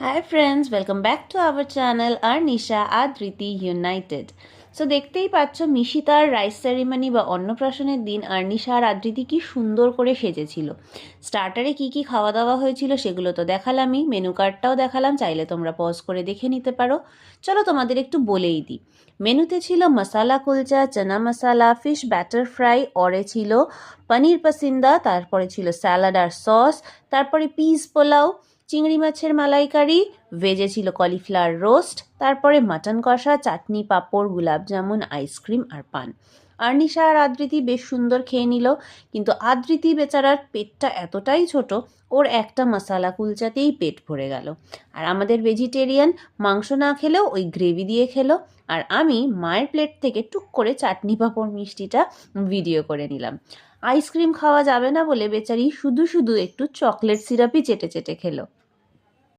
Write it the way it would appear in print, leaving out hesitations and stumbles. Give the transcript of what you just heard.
High friends, welcome back to our channel আর নিশা আর Dhriti united. So দেখতেই পাচ্ছ মিশিতার রাইস সেরিমনি বা অন্নপ্রাশনের দিন আর্নিশা আর আদৃতি কি সুন্দর করে সেজেছিল। স্টার্টারে কি কি খাওয়া দাওয়া হয়েছিল সেগুলো তো দেখালামই, মেনু কার্ডটাও দেখালাম, চাইলে তোমরা পজ করে দেখে নিতে পারো। চলো তোমাদের একটু বলেই দিই। মেনুতে ছিল মশালা কুলচা, চানা মশালা, ফিশ ব্যাটার ফ্রাই, অরে ছিল পনির পাসিন্দা, তারপরে ছিল স্যালাড আর সস, তারপরে পিস পোলাও, চিংড়ি মাছের মালাইকারি, ভেজে ছিল কলিফ্লাওয়ার রোস্ট, তারপরে মাটন কষা, চাটনি, পাঁপড়, গুলাব জামুন, আইসক্রিম আর পান। আর্নিশা আর আদৃতি বেশ সুন্দর খেয়ে নিল, কিন্তু আদৃতি বেচারার পেটটা এতটাই ছোট, ওর একটা মশালা কুলচাতেই পেট ভরে গেল। আর আমাদের ভেজিটেরিয়ান মাংস না খেলেও ওই গ্রেভি দিয়ে খেলো। আর আমি মায়ের প্লেট থেকে টুক করে চাটনি পাঁপড় মিষ্টিটা ভিডিও করে নিলাম। আইসক্রিম খাওয়া যাবে না বলে বেচারি শুধু শুধু একটু চকলেট সিরাপই চেটে চেটে খেলো।